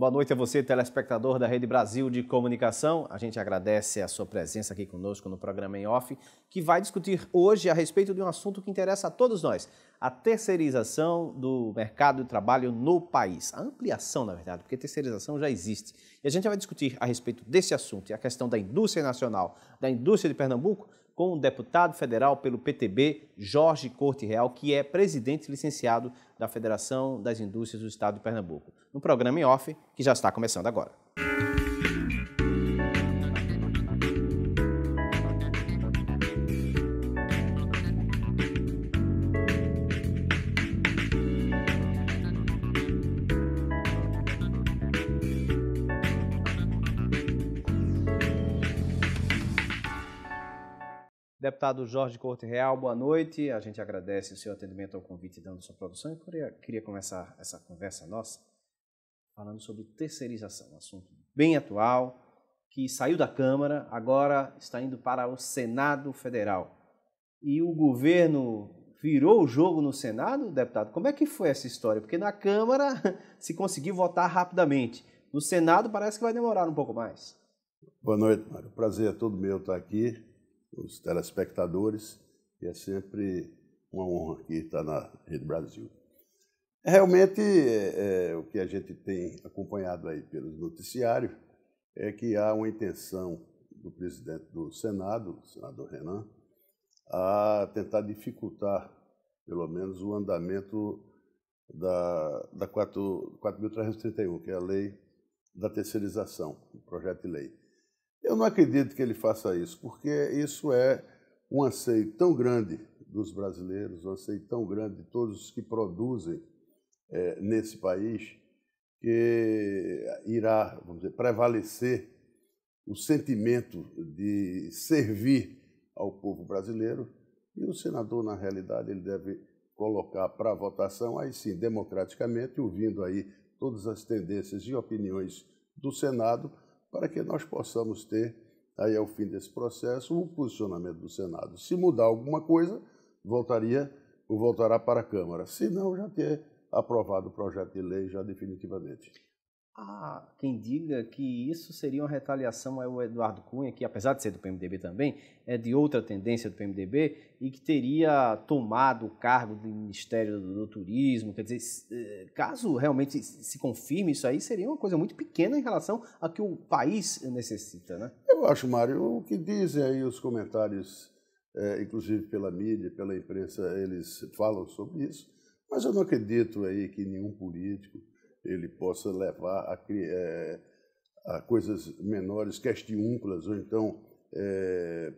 Boa noite a você, telespectador da Rede Brasil de Comunicação. A gente agradece a sua presença aqui conosco no programa Em Off, que vai discutir hoje a respeito de um assunto que interessa a todos nós, a terceirização do mercado de trabalho no país. A ampliação, na verdade, porque terceirização já existe. E a gente vai discutir a respeito desse assunto e a questão da indústria nacional, da indústria de Pernambuco, com o deputado federal pelo PTB, Jorge Corte Real, que é presidente licenciado da Federação das Indústrias do Estado de Pernambuco, no programa Em Off, que já está começando agora. Deputado Jorge Corte Real, boa noite. A gente agradece o seu atendimento ao convite dando sua produção. Eu queria começar essa conversa nossa falando sobre terceirização, um assunto bem atual, que saiu da Câmara, agora está indo para o Senado Federal. E o governo virou o jogo no Senado, deputado? Como é que foi essa história? Porque na Câmara se conseguiu votar rapidamente. No Senado parece que vai demorar um pouco mais. Boa noite, Mário. Prazer é todo meu estar aqui, os telespectadores, e é sempre uma honra aqui estar na Rede Brasil. Realmente, o que a gente tem acompanhado aí pelos noticiários é que há uma intenção do presidente do Senado, o senador Renan, a tentar dificultar, pelo menos, o andamento da 4.331, que é a lei da terceirização, o projeto de lei. Eu não acredito que ele faça isso, porque isso é um anseio tão grande dos brasileiros, um anseio tão grande de todos os que produzem nesse país, que irá, vamos dizer, prevalecer o sentimento de servir ao povo brasileiro, e o senador, na realidade, ele deve colocar para votação, aí sim, democraticamente, ouvindo aí todas as tendências e opiniões do Senado, para que nós possamos ter, aí ao fim desse processo, o posicionamento do Senado. Se mudar alguma coisa, voltará para a Câmara. Se não, já ter aprovado o projeto de lei já definitivamente. Há quem diga que isso seria uma retaliação ao Eduardo Cunha, que apesar de ser do PMDB também, é de outra tendência do PMDB e que teria tomado o cargo do Ministério do Turismo. Quer dizer, caso realmente se confirme isso aí, seria uma coisa muito pequena em relação a que o país necessita, né? Eu acho, Mário, o que dizem aí os comentários, inclusive pela mídia, pela imprensa, eles falam sobre isso, mas eu não acredito aí que nenhum político ele possa levar a coisas menores, questiúnculas, ou então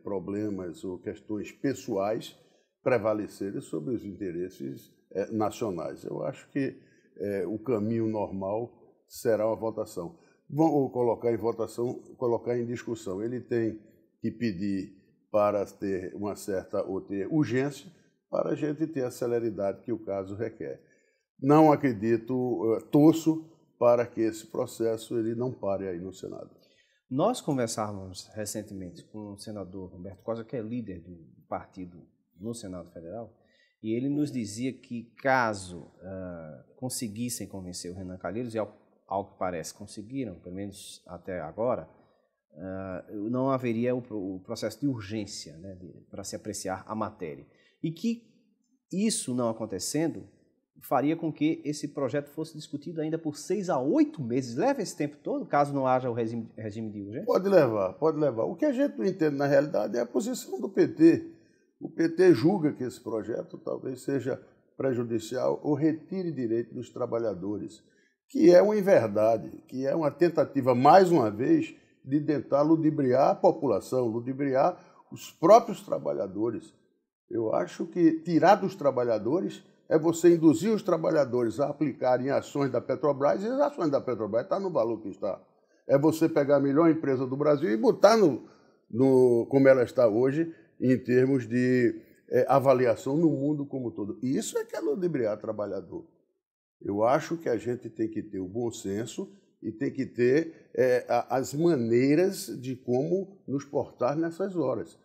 problemas ou questões pessoais prevalecerem sobre os interesses nacionais. Eu acho que o caminho normal será uma votação. Vão colocar em votação, colocar em discussão. Ele tem que pedir para ter uma certa ou ter urgência para a gente ter a celeridade que o caso requer. Não acredito, torço para que esse processo ele não pare aí no Senado. Nós conversávamos recentemente com o senador Roberto Costa, que é líder do partido no Senado Federal, e ele nos dizia que caso conseguissem convencer o Renan Calheiros, e ao que parece conseguiram, pelo menos até agora, não haveria o processo de urgência, né, para se apreciar a matéria. E que isso não acontecendo faria com que esse projeto fosse discutido ainda por 6 a 8 meses. Leva esse tempo todo, caso não haja o regime de urgência? Pode levar, pode levar. O que a gente não entende, na realidade, é a posição do PT. O PT julga que esse projeto talvez seja prejudicial ou retire direito dos trabalhadores, que é uma inverdade, que é uma tentativa, mais uma vez, de tentar ludibriar a população, ludibriar os próprios trabalhadores. Eu acho que tirar dos trabalhadores é você induzir os trabalhadores a aplicarem ações da Petrobras, e as ações da Petrobras estão no valor que está. É você pegar a melhor empresa do Brasil e botar como ela está hoje, em termos de avaliação no mundo como um todo. E isso é que é ludibriar trabalhador. Eu acho que a gente tem que ter o bom senso e tem que ter as maneiras de como nos portar nessas horas.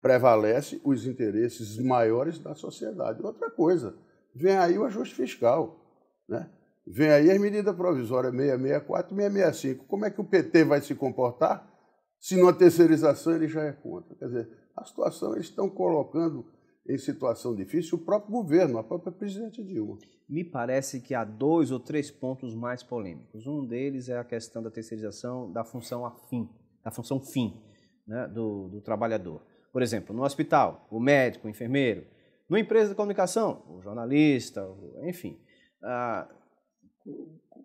Prevalece os interesses maiores da sociedade. Outra coisa, vem aí o ajuste fiscal, né? Vem aí as medidas provisórias 664 e 665. Como é que o PT vai se comportar se numa terceirização ele já é contra? Quer dizer, a situação, eles estão colocando em situação difícil o próprio governo, a própria presidente Dilma. Me parece que há 2 ou 3 pontos mais polêmicos. Um deles é a questão da terceirização da função afim, da função fim, né, do trabalhador. Por exemplo, no hospital, o médico, o enfermeiro. Numa empresa de comunicação, o jornalista, enfim.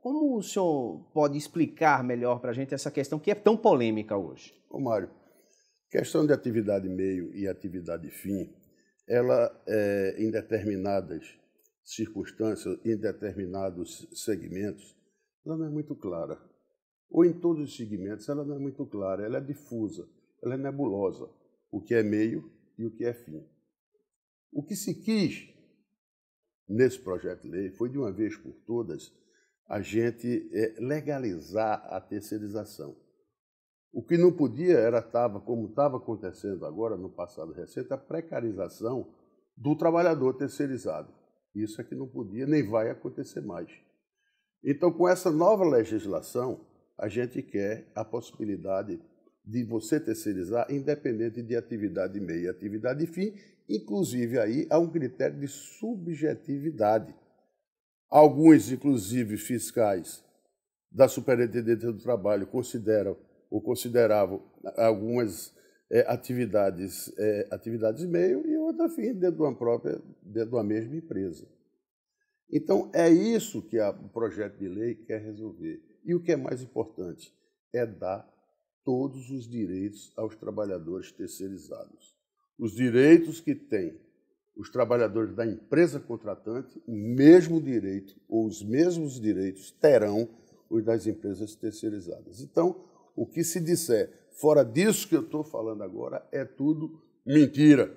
Como o senhor pode explicar melhor para a gente essa questão que é tão polêmica hoje? Ô Mário, questão de atividade meio e atividade fim, ela, em determinadas circunstâncias, em determinados segmentos, ela não é muito clara. Ou em todos os segmentos, ela não é muito clara, ela é difusa, ela é nebulosa, o que é meio e o que é fim. O que se quis nesse projeto de lei foi, de uma vez por todas, a gente legalizar a terceirização. O que não podia era, como estava acontecendo agora, no passado recente, a precarização do trabalhador terceirizado. Isso é que não podia, nem vai acontecer mais. Então, com essa nova legislação, a gente quer a possibilidade de você terceirizar independente de atividade meio e atividade fim, inclusive aí há um critério de subjetividade. Alguns, inclusive fiscais da Superintendência do Trabalho, consideram ou consideravam algumas atividades meio e outra fim dentro de uma mesma empresa. Então, é isso que o projeto de lei quer resolver. E o que é mais importante é dar todos os direitos aos trabalhadores terceirizados. Os direitos que têm os trabalhadores da empresa contratante, o mesmo direito ou os mesmos direitos terão os das empresas terceirizadas. Então, o que se disser fora disso que eu estou falando agora é tudo mentira.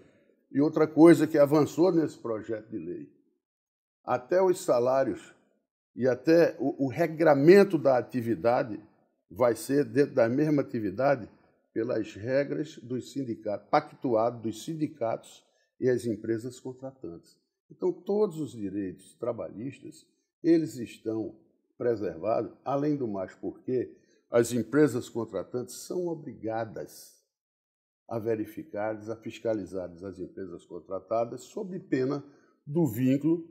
E outra coisa que avançou nesse projeto de lei, até os salários e até o regramento da atividade vai ser dentro da mesma atividade pelas regras dos sindicatos, pactuado dos sindicatos e as empresas contratantes. Então, todos os direitos trabalhistas, eles estão preservados, além do mais porque as empresas contratantes são obrigadas a verificar, a fiscalizar as empresas contratadas sob pena do vínculo,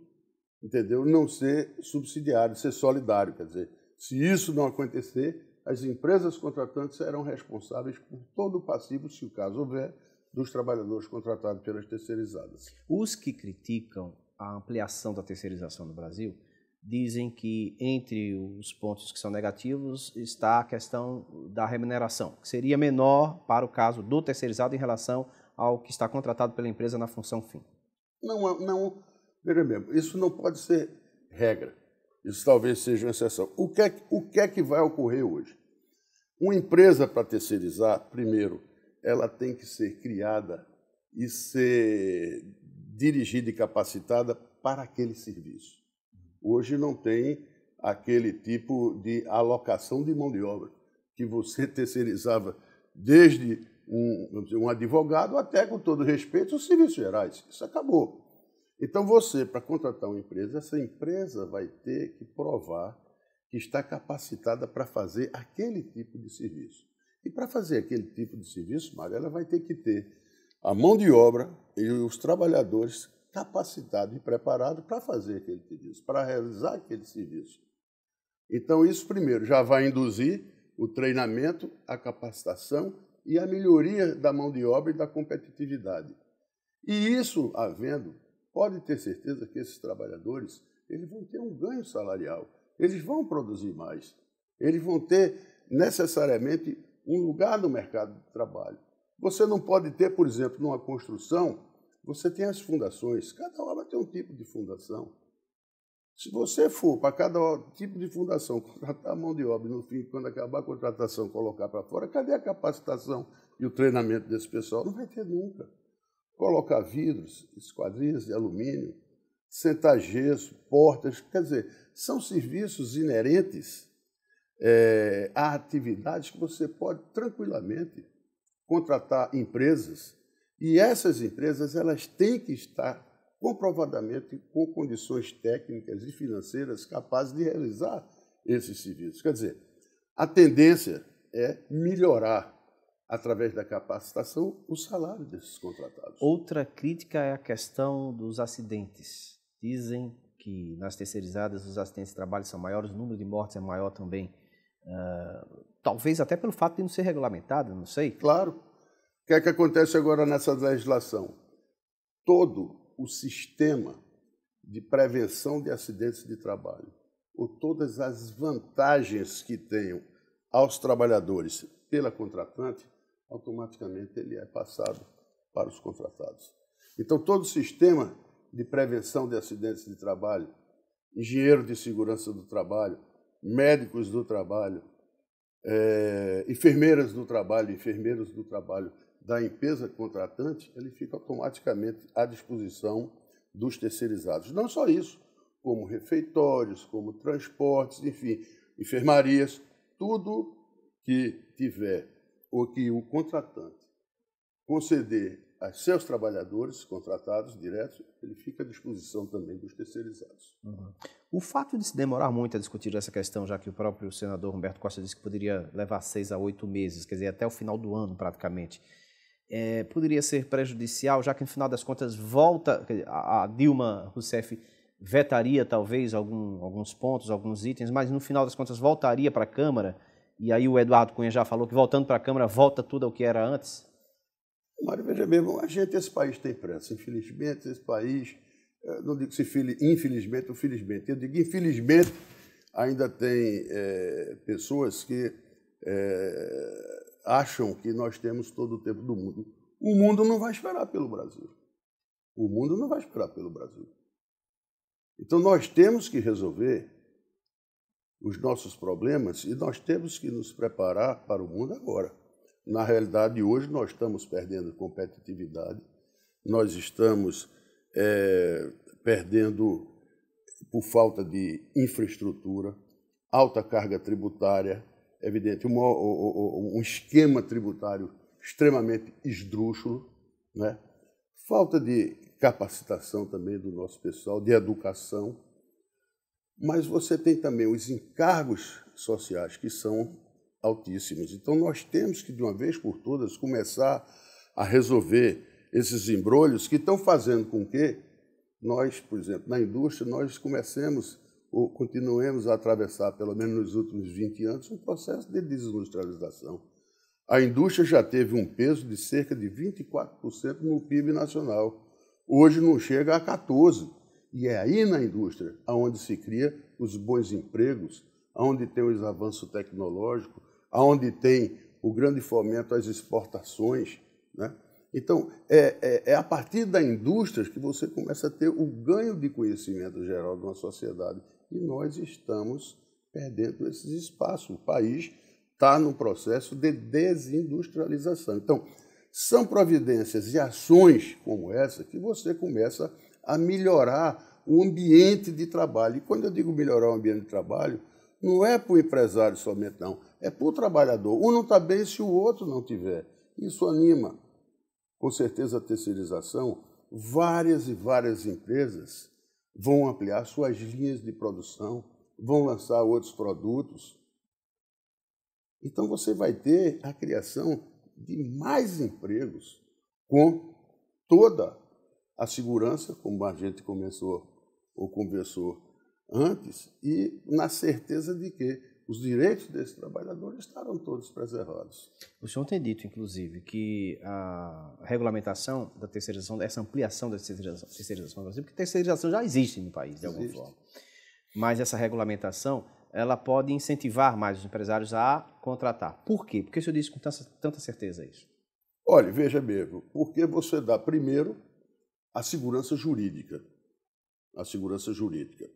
entendeu? Não ser subsidiário, ser solidário. Quer dizer, se isso não acontecer, as empresas contratantes serão responsáveis por todo o passivo, se o caso houver, dos trabalhadores contratados pelas terceirizadas. Os que criticam a ampliação da terceirização no Brasil dizem que entre os pontos que são negativos está a questão da remuneração, que seria menor para o caso do terceirizado em relação ao que está contratado pela empresa na função fim. Não, veja mesmo, isso não pode ser regra. Isso talvez seja uma exceção. O que é que vai ocorrer hoje? Uma empresa para terceirizar, primeiro, ela tem que ser criada e ser dirigida e capacitada para aquele serviço. Hoje não tem aquele tipo de alocação de mão de obra que você terceirizava desde um advogado até, com todo respeito, os serviços gerais. Isso acabou. Então, você, para contratar uma empresa, essa empresa vai ter que provar que está capacitada para fazer aquele tipo de serviço. E para fazer aquele tipo de serviço, Mário, ela vai ter que ter a mão de obra e os trabalhadores capacitados e preparados para fazer aquele serviço, para realizar aquele serviço. Então, isso, primeiro, já vai induzir o treinamento, a capacitação e a melhoria da mão de obra e da competitividade. E isso, havendo, pode ter certeza que esses trabalhadores eles vão ter um ganho salarial, eles vão produzir mais, eles vão ter necessariamente um lugar no mercado de trabalho. Você não pode ter, por exemplo, numa construção, você tem as fundações, cada obra tem um tipo de fundação. Se você for para cada tipo de fundação contratar a mão de obra e no fim, quando acabar a contratação, colocar para fora, cadê a capacitação e o treinamento desse pessoal? Não vai ter nunca. Colocar vidros, esquadrias de alumínio, sentar gesso, portas, quer dizer, são serviços inerentes a atividades que você pode tranquilamente contratar empresas e essas empresas elas têm que estar comprovadamente com condições técnicas e financeiras capazes de realizar esses serviços. Quer dizer, a tendência é melhorar, através da capacitação, o salário desses contratados. Outra crítica é a questão dos acidentes. Dizem que nas terceirizadas os acidentes de trabalho são maiores, o número de mortes é maior também. Talvez até pelo fato de não ser regulamentado, não sei. Claro. O que é que acontece agora nessa legislação? Todo o sistema de prevenção de acidentes de trabalho, ou todas as vantagens que tenham aos trabalhadores pela contratante, automaticamente ele é passado para os contratados. Então, todo o sistema de prevenção de acidentes de trabalho, engenheiro de segurança do trabalho, médicos do trabalho, enfermeiras do trabalho, enfermeiros do trabalho da empresa contratante, ele fica automaticamente à disposição dos terceirizados. Não só isso, como refeitórios, como transportes, enfim, enfermarias, tudo que tiver ou que o contratante conceder a seus trabalhadores contratados diretos, ele fica à disposição também dos terceirizados. Uhum. O fato de se demorar muito a discutir essa questão, já que o próprio senador Humberto Costa disse que poderia levar 6 a 8 meses, quer dizer, até o final do ano praticamente, poderia ser prejudicial, já que no final das contas volta, a Dilma Rousseff vetaria talvez alguns pontos, alguns itens, mas no final das contas voltaria para a Câmara, e aí o Eduardo Cunha já falou que voltando para a Câmara volta tudo ao que era antes? Mário, veja bem, esse país tem pressa. Infelizmente, esse país, não digo se infelizmente ou felizmente, eu digo infelizmente ainda tem pessoas que acham que nós temos todo o tempo do mundo. O mundo não vai esperar pelo Brasil. O mundo não vai esperar pelo Brasil. Então, nós temos que resolver os nossos problemas e nós temos que nos preparar para o mundo agora. Na realidade, hoje, nós estamos perdendo competitividade, nós estamos perdendo por falta de infraestrutura, alta carga tributária, evidente, um esquema tributário extremamente esdrúxulo, né? Falta de capacitação também do nosso pessoal, de educação, mas você tem também os encargos sociais que são altíssimos. Então, nós temos que, de uma vez por todas, começar a resolver esses embrolhos que estão fazendo com que nós, por exemplo, na indústria, nós comecemos ou continuemos a atravessar, pelo menos nos últimos 20 anos, um processo de desindustrialização. A indústria já teve um peso de cerca de 24% no PIB nacional. Hoje não chega a 14%. E é aí na indústria onde se cria os bons empregos, onde tem o avanço tecnológico, onde tem o grande fomento às exportações, né? Então, é a partir da indústria que você começa a ter o ganho de conhecimento geral de uma sociedade. E nós estamos perdendo esses espaços. O país está no processo de desindustrialização. Então, são providências e ações como essa que você começa a melhorar o ambiente de trabalho. E quando eu digo melhorar o ambiente de trabalho, não é para o empresário somente, não. É para o trabalhador. Um não está bem se o outro não tiver. Isso anima, com certeza, a terceirização. Várias e várias empresas vão ampliar suas linhas de produção, vão lançar outros produtos. Então, você vai ter a criação de mais empregos com toda a segurança, como a gente começou ou conversou antes, e na certeza de que os direitos desses trabalhadores estarão todos preservados. O senhor tem dito, inclusive, que a regulamentação da terceirização, essa ampliação da terceirização no Brasil, porque terceirização já existe no país, de alguma forma, mas essa regulamentação ela pode incentivar mais os empresários a contratar. Por quê? Por que o senhor disse com tanta certeza isso? Olha, veja bem, porque você dá primeiro a segurança jurídica. A segurança jurídica.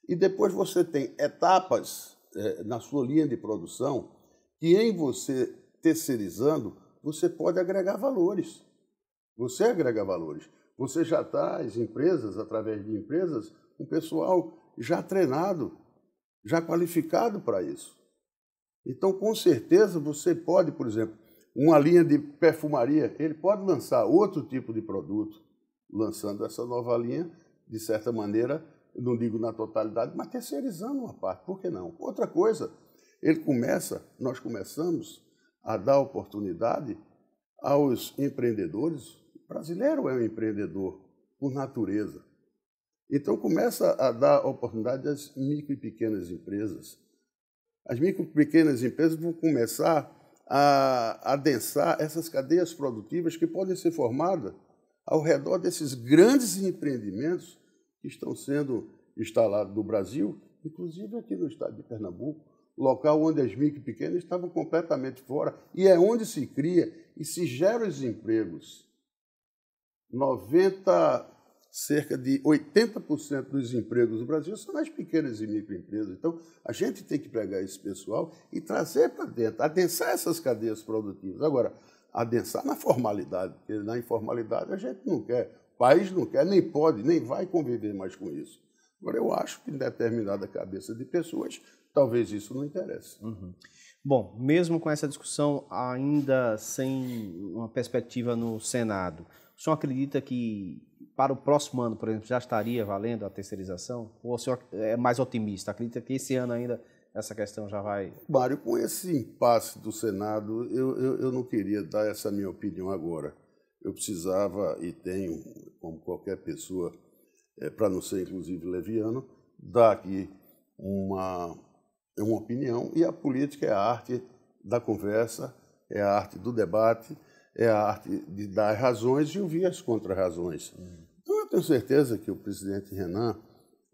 E depois você tem etapas na sua linha de produção que, em você terceirizando, você pode agregar valores. Você agrega valores. Você já traz empresas, através de empresas, um pessoal já treinado, já qualificado para isso. Então, com certeza, você pode, por exemplo, uma linha de perfumaria, ele pode lançar outro tipo de produto, lançando essa nova linha, de certa maneira, não digo na totalidade, mas terceirizando uma parte, por que não? Outra coisa, nós começamos a dar oportunidade aos empreendedores. O brasileiro é um empreendedor por natureza. Então, começa a dar oportunidade às micro e pequenas empresas. As micro e pequenas empresas vão começar a adensar essas cadeias produtivas que podem ser formadas ao redor desses grandes empreendimentos que estão sendo instalados no Brasil, inclusive aqui no estado de Pernambuco, local onde as micro e pequenas estavam completamente fora, e é onde se cria e se gera os empregos. Cerca de 80% dos empregos do Brasil são nas pequenas e microempresas. Então, a gente tem que pegar esse pessoal e trazer para dentro, adensar essas cadeias produtivas. Agora, adensar na formalidade, porque na informalidade a gente não quer, o país não quer, nem pode, nem vai conviver mais com isso. Agora, eu acho que em determinada cabeça de pessoas, talvez isso não interesse. Uhum. Bom, mesmo com essa discussão ainda sem uma perspectiva no Senado, o senhor acredita que para o próximo ano, por exemplo, já estaria valendo a terceirização? Ou o senhor é mais otimista? Acredita que esse ano ainda essa questão já vai... Mário, com esse impasse do Senado, eu não queria dar essa minha opinião agora. Eu precisava, e tenho, como qualquer pessoa, para não ser inclusive leviano, dar aqui uma opinião, e a política é a arte da conversa, é a arte do debate, é a arte de dar razões e ouvir as contra-razões. Então, eu tenho certeza que o presidente Renan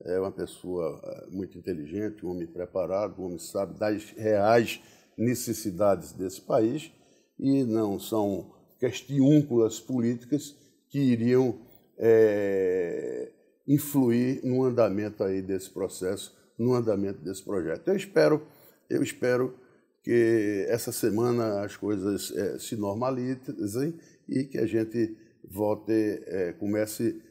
é uma pessoa muito inteligente, um homem preparado, um homem sábio das reais necessidades desse país, e não são questiúnculas políticas que iriam influir no andamento aí desse processo, no andamento desse projeto. Eu espero que essa semana as coisas se normalizem e que a gente comece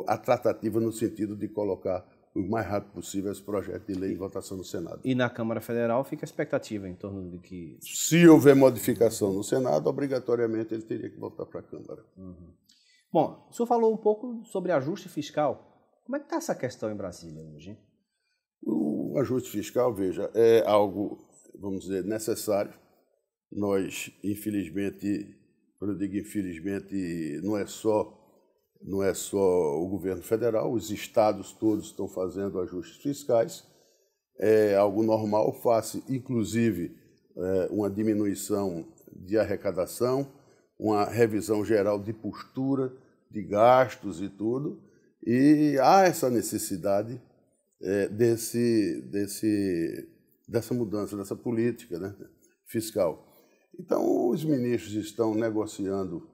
a tratativa no sentido de colocar o mais rápido possível esse projeto de lei em votação no Senado. E na Câmara Federal fica a expectativa em torno de que... Se houver modificação no Senado, obrigatoriamente ele teria que voltar para a Câmara. Uhum. Bom, o senhor falou um pouco sobre ajuste fiscal. Como é que está essa questão em Brasília hoje? O ajuste fiscal, veja, é algo, vamos dizer, necessário. Nós, infelizmente, quando eu digo infelizmente, não é só o governo federal, os estados todos estão fazendo ajustes fiscais. É algo normal, face, inclusive, uma diminuição de arrecadação, uma revisão geral de postura, de gastos e tudo. E há essa necessidade dessa mudança, dessa política, né, fiscal. Então, os ministros estão negociando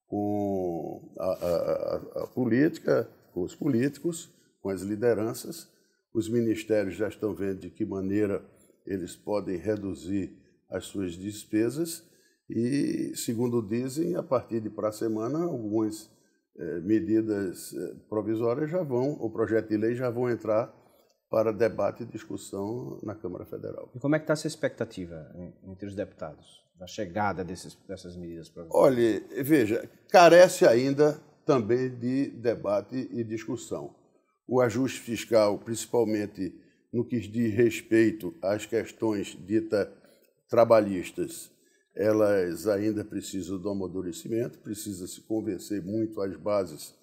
com a política, com os políticos, com as lideranças. Os ministérios já estão vendo de que maneira eles podem reduzir as suas despesas e, segundo dizem, a partir de para a semana, algumas medidas provisórias o projeto de lei já vão entrar para debate e discussão na Câmara Federal. E como é que está essa expectativa entre os deputados, da chegada dessas medidas provisórias? Olha, veja, carece ainda também de debate e discussão. O ajuste fiscal, principalmente no que diz respeito às questões ditas trabalhistas, elas ainda precisam do amadurecimento, precisa se convencer muito as bases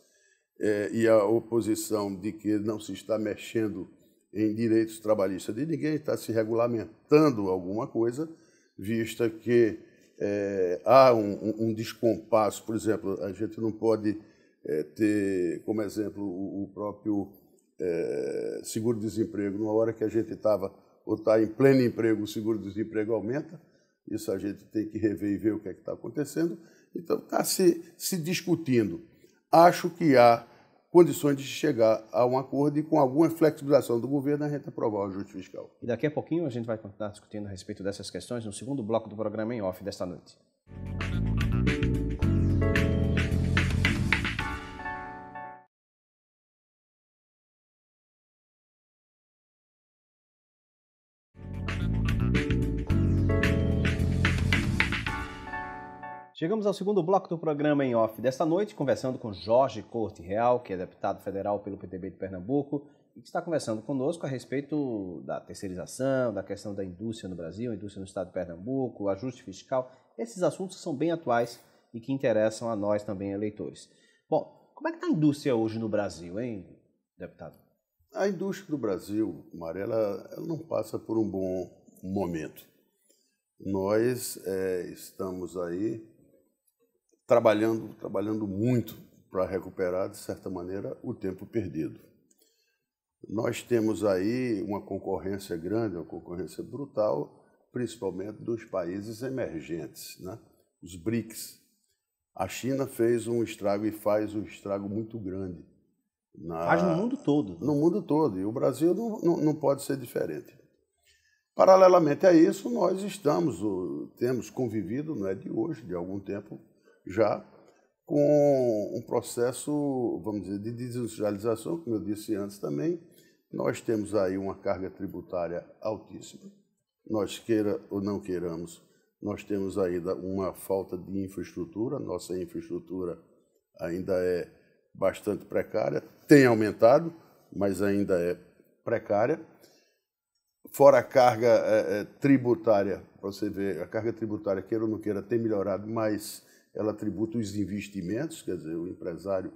e a oposição de que não se está mexendo em direitos trabalhistas de ninguém, está se regulamentando alguma coisa, vista que há um descompasso. Por exemplo, a gente não pode ter, como exemplo, o próprio seguro-desemprego. Numa hora que a gente está em pleno emprego, o seguro-desemprego aumenta. Isso a gente tem que rever e ver o que é que está acontecendo. Então, está se discutindo. Acho que há condições de chegar a um acordo e, com alguma flexibilização do governo, a gente aprovar o ajuste fiscal. E daqui a pouquinho a gente vai continuar discutindo a respeito dessas questões no segundo bloco do programa em off desta noite. Chegamos ao segundo bloco do programa em off desta noite, conversando com Jorge Corte Real, que é deputado federal pelo PTB de Pernambuco, e que está conversando conosco a respeito da terceirização, da questão da indústria no Brasil, a indústria no estado de Pernambuco, o ajuste fiscal, esses assuntos que são bem atuais e que interessam a nós também, eleitores. Bom, como é que está a indústria hoje no Brasil, hein, deputado? A indústria do Brasil, Mário, ela não passa por um bom momento. Nós estamos aí trabalhando muito para recuperar, de certa maneira, o tempo perdido. Nós temos aí uma concorrência grande, uma concorrência brutal, principalmente dos países emergentes, né? Os BRICS. A China fez um estrago e faz um estrago muito grande. Faz no mundo todo. No mundo todo, e o Brasil não pode ser diferente. Paralelamente a isso, nós temos convivido, não é de hoje, de algum tempo já, com um processo, vamos dizer, de desindustrialização, como eu disse antes também. Nós temos aí uma carga tributária altíssima. Nós queira ou não queiramos, nós temos ainda uma falta de infraestrutura. Nossa infraestrutura ainda é bastante precária, tem aumentado, mas ainda é precária. Fora a carga tributária, para você ver, a carga tributária, queira ou não queira, tem melhorado, mas ela tributa os investimentos, quer dizer, o empresário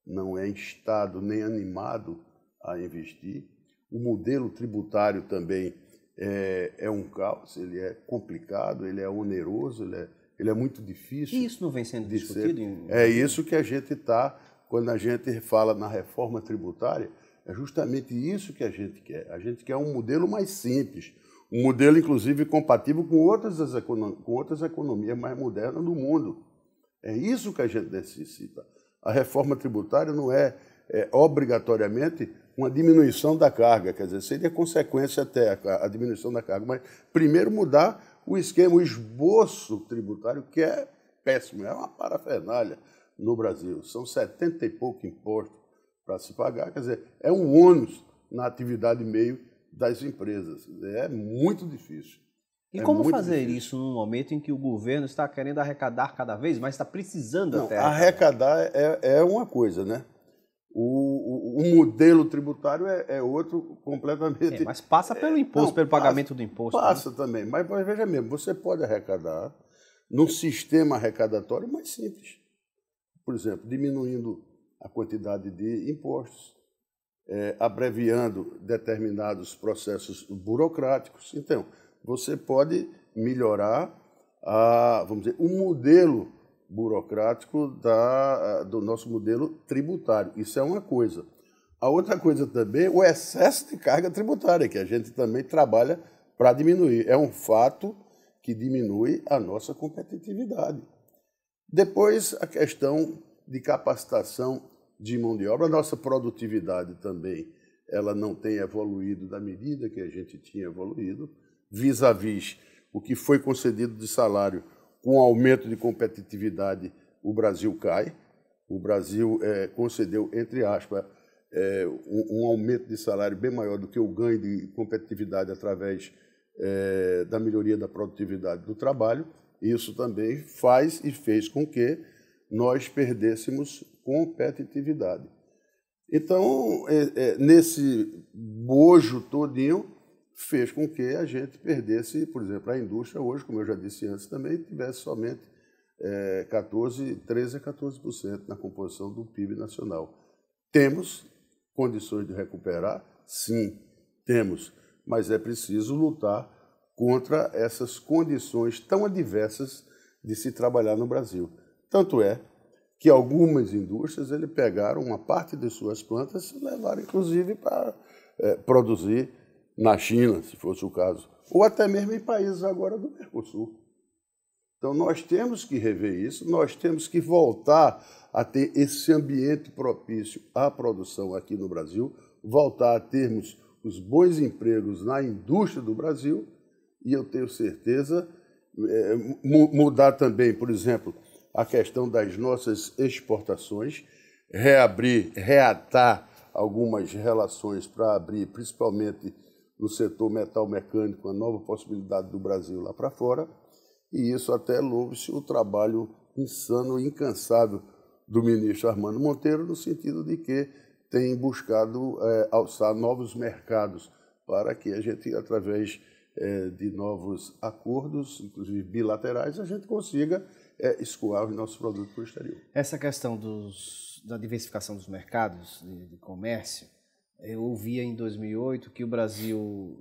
não é instado nem animado a investir. O modelo tributário também é um caos, ele é complicado, ele é oneroso, ele é muito difícil. E isso não vem sendo discutido? É isso que a gente está, quando a gente fala na reforma tributária, é justamente isso que a gente quer. A gente quer um modelo mais simples, um modelo, inclusive, compatível com outras economias mais modernas do mundo. É isso que a gente necessita. A reforma tributária não é obrigatoriamente uma diminuição da carga, quer dizer, seria consequência até a diminuição da carga, mas primeiro mudar o esquema, o esboço tributário, que é péssimo, é uma parafernália no Brasil. São 70 e pouco impostos para se pagar, quer dizer, é um ônus na atividade meio das empresas. É muito difícil. E como fazer isso num momento em que o governo está querendo arrecadar cada vez mais, está precisando até arrecadar é uma coisa, né? O modelo tributário é outro completamente... mas passa pelo imposto, pelo pagamento do imposto. Passa também, mas veja mesmo, você pode arrecadar num sistema arrecadatório mais simples. Por exemplo, diminuindo a quantidade de impostos, abreviando determinados processos burocráticos. Então, você pode melhorar vamos dizer, o modelo burocrático do nosso modelo tributário. Isso é uma coisa. A outra coisa também, o excesso de carga tributária, que a gente também trabalha para diminuir. É um fato que diminui a nossa competitividade. Depois, a questão de capacitação de mão de obra. A nossa produtividade também ela não tem evoluído da medida que a gente tinha evoluído, vis-à-vis o que foi concedido de salário. Com o aumento de competitividade, o Brasil cai. O Brasil concedeu, entre aspas, um aumento de salário bem maior do que o ganho de competitividade através da melhoria da produtividade do trabalho. Isso também faz e fez com que nós perdêssemos competitividade. Então, nesse bojo todinho, fez com que a gente perdesse, por exemplo, a indústria hoje, como eu já disse antes também, tivesse somente 13% a 14% na composição do PIB nacional. Temos condições de recuperar? Sim, temos, mas é preciso lutar contra essas condições tão adversas de se trabalhar no Brasil. Tanto é que algumas indústrias pegaram uma parte de suas plantas e levaram, inclusive, para produzir na China, se fosse o caso, ou até mesmo em países agora do Mercosul. Então, nós temos que rever isso, nós temos que voltar a ter esse ambiente propício à produção aqui no Brasil, voltar a termos os bons empregos na indústria do Brasil, e eu tenho certeza, mudar também, por exemplo, a questão das nossas exportações, reatar algumas relações para abrir, principalmente no setor metal mecânico, a nova possibilidade do Brasil lá para fora, e isso até louve-se o trabalho insano e incansável do ministro Armando Monteiro, no sentido de que tem buscado alçar novos mercados para que a gente, através de novos acordos, inclusive bilaterais, a gente consiga escoar os nossos produtos para o exterior. Essa questão da diversificação dos mercados de comércio, eu ouvia em 2008 que o Brasil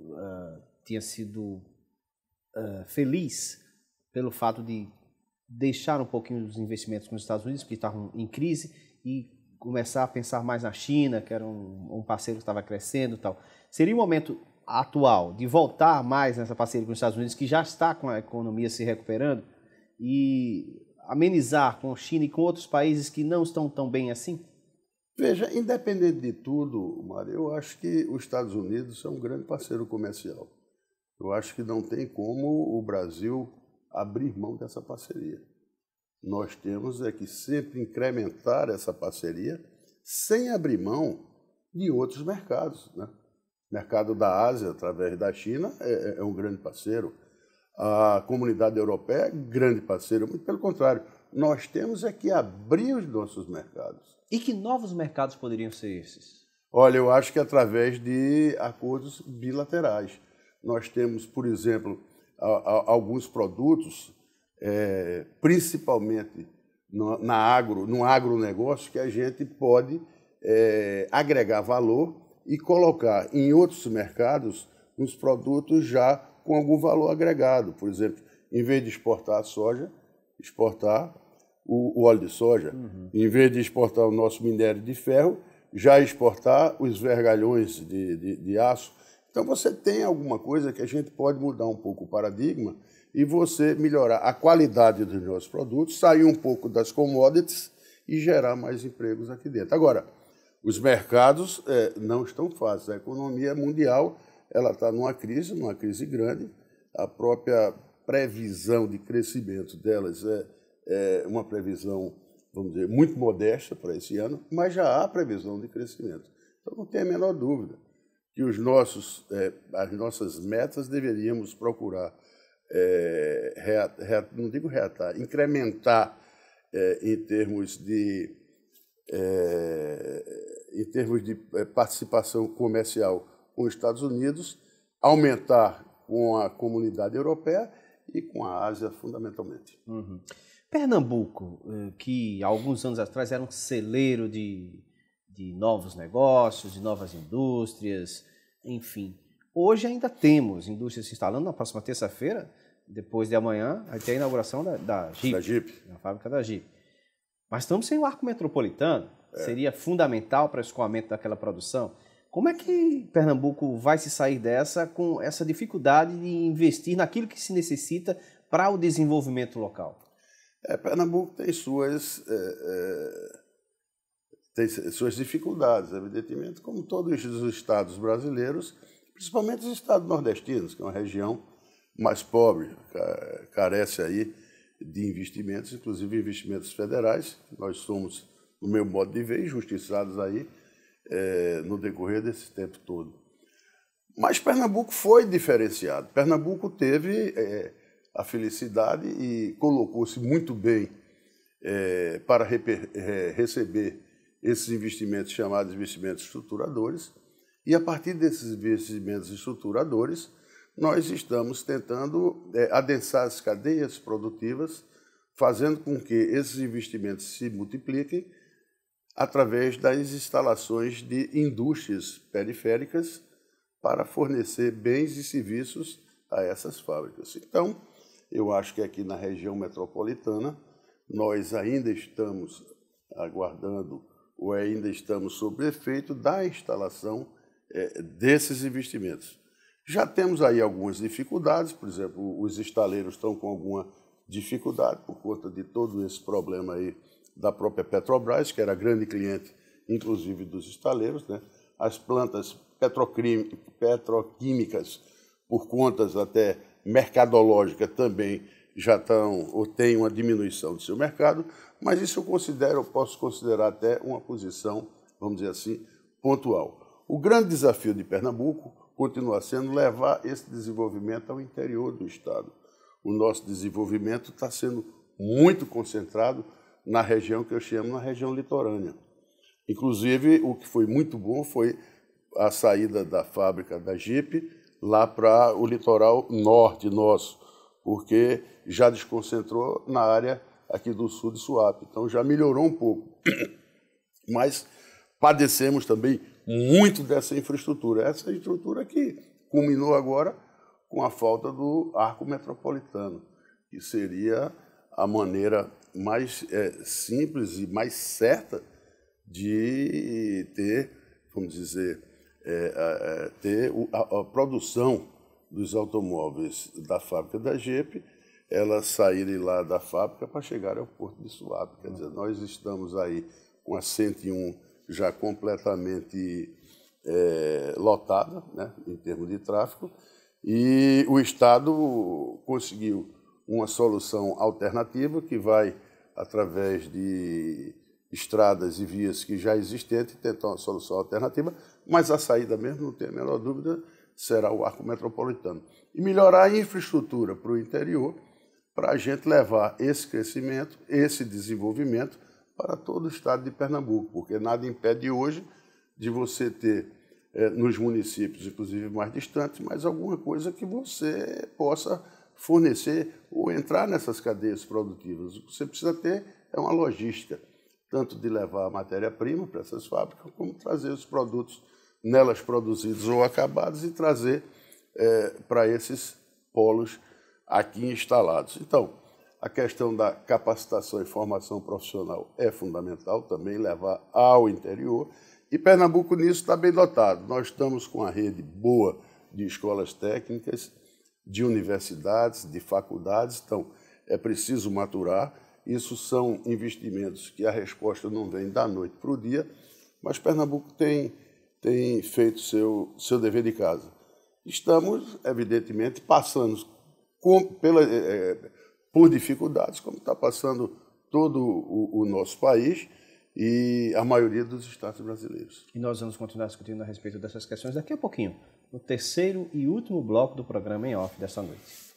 tinha sido feliz pelo fato de deixar um pouquinho dos investimentos com os Estados Unidos, porque estavam em crise, e começar a pensar mais na China, que era um parceiro que estava crescendo e tal. Seria o momento atual de voltar mais nessa parceria com os Estados Unidos, que já está com a economia se recuperando, e amenizar com a China e com outros países que não estão tão bem assim? Veja, independente de tudo, Mário, eu acho que os Estados Unidos são um grande parceiro comercial. Eu acho que não tem como o Brasil abrir mão dessa parceria. Nós temos que sempre incrementar essa parceria sem abrir mão de outros mercados, né? O mercado da Ásia, através da China, é um grande parceiro. A comunidade europeia é grande parceiro. Muito pelo contrário, nós temos que abrir os nossos mercados. E que novos mercados poderiam ser esses? Olha, eu acho que através de acordos bilaterais. Nós temos, por exemplo, alguns produtos, principalmente no agronegócio, que a gente pode agregar valor e colocar em outros mercados uns produtos já com algum valor agregado. Por exemplo, em vez de exportar a soja, exportar o óleo de soja. Uhum. Em vez de exportar o nosso minério de ferro, já exportar os vergalhões de aço. Então, você tem alguma coisa que a gente pode mudar um pouco o paradigma e você melhorar a qualidade dos nossos produtos, sair um pouco das commodities e gerar mais empregos aqui dentro. Agora, os mercados não estão fáceis. A economia mundial está numa crise grande. A própria previsão de crescimento delas é uma previsão, vamos dizer, muito modesta para esse ano, mas já há previsão de crescimento. Então, não tem a menor dúvida que as nossas metas deveríamos procurar, não digo reatar, incrementar em termos de participação comercial com os Estados Unidos, aumentar com a comunidade europeia e com a Ásia, fundamentalmente. Uhum. Pernambuco, que há alguns anos atrás era um celeiro de novos negócios, de novas indústrias, enfim. Hoje ainda temos indústrias se instalando. Na próxima terça-feira, depois de amanhã, vai ter a inauguração da Jeep, na fábrica da Jeep. Mas estamos sem o arco metropolitano, seria fundamental para o escoamento daquela produção. Como é que Pernambuco vai se sair dessa com essa dificuldade de investir naquilo que se necessita para o desenvolvimento local? Pernambuco tem suas dificuldades, evidentemente, como todos os estados brasileiros, principalmente os estados nordestinos, que é uma região mais pobre, carece aí de investimentos, inclusive investimentos federais. Nós somos, no meu modo de ver, injustiçados aí no decorrer desse tempo todo. Mas Pernambuco foi diferenciado. Pernambuco teve a felicidade e colocou-se muito bem para receber esses investimentos chamados investimentos estruturadores, e a partir desses investimentos estruturadores, nós estamos tentando adensar as cadeias produtivas, fazendo com que esses investimentos se multipliquem através das instalações de indústrias periféricas para fornecer bens e serviços a essas fábricas. Então, eu acho que aqui na região metropolitana, nós ainda estamos aguardando ou ainda estamos sob efeito da instalação desses investimentos. Já temos aí algumas dificuldades, por exemplo, os estaleiros estão com alguma dificuldade por conta de todo esse problema aí da própria Petrobras, que era grande cliente, inclusive, dos estaleiros, né? As plantas petroquímicas, por contas até mercadológicas, também já estão ou têm uma diminuição do seu mercado, mas isso eu posso considerar até uma posição, vamos dizer assim, pontual. O grande desafio de Pernambuco continua sendo levar esse desenvolvimento ao interior do estado. O nosso desenvolvimento está sendo muito concentrado na região que eu chamo na região litorânea. Inclusive, o que foi muito bom foi a saída da fábrica da Jeep lá para o litoral norte nosso, porque já desconcentrou na área aqui do sul de Suape. Então já melhorou um pouco. Mas padecemos também muito dessa infraestrutura. Essa infraestrutura que culminou agora com a falta do arco metropolitano, que seria a maneira mais simples e mais certa de ter, vamos dizer, ter a produção dos automóveis da fábrica da Jeep, elas saírem lá da fábrica para chegar ao porto de Suape. Quer dizer, nós estamos aí com a 101 já completamente lotada, né, em termos de tráfego, e o Estado conseguiu uma solução alternativa que vai, através de estradas e vias que já existentes, tentar uma solução alternativa, mas a saída mesmo, não tem a menor dúvida, será o arco metropolitano. E melhorar a infraestrutura para o interior, para a gente levar esse crescimento, esse desenvolvimento para todo o estado de Pernambuco, porque nada impede hoje de você ter, nos municípios, inclusive mais distantes, mais alguma coisa que você possa fornecer ou entrar nessas cadeias produtivas. O que você precisa ter é uma logística, tanto de levar a matéria-prima para essas fábricas, como trazer os produtos nelas produzidos ou acabados e trazer para esses polos aqui instalados. Então, a questão da capacitação e formação profissional é fundamental também, levar ao interior. E Pernambuco nisso está bem dotado. Nós estamos com uma rede boa de escolas técnicas, de universidades, de faculdades. Então, é preciso maturar. Isso são investimentos que a resposta não vem da noite para o dia, mas Pernambuco tem feito seu dever de casa. Estamos, evidentemente, passando por dificuldades, como está passando todo o nosso país e a maioria dos estados brasileiros. E nós vamos continuar discutindo a respeito dessas questões daqui a pouquinho, no terceiro e último bloco do programa em off desta noite.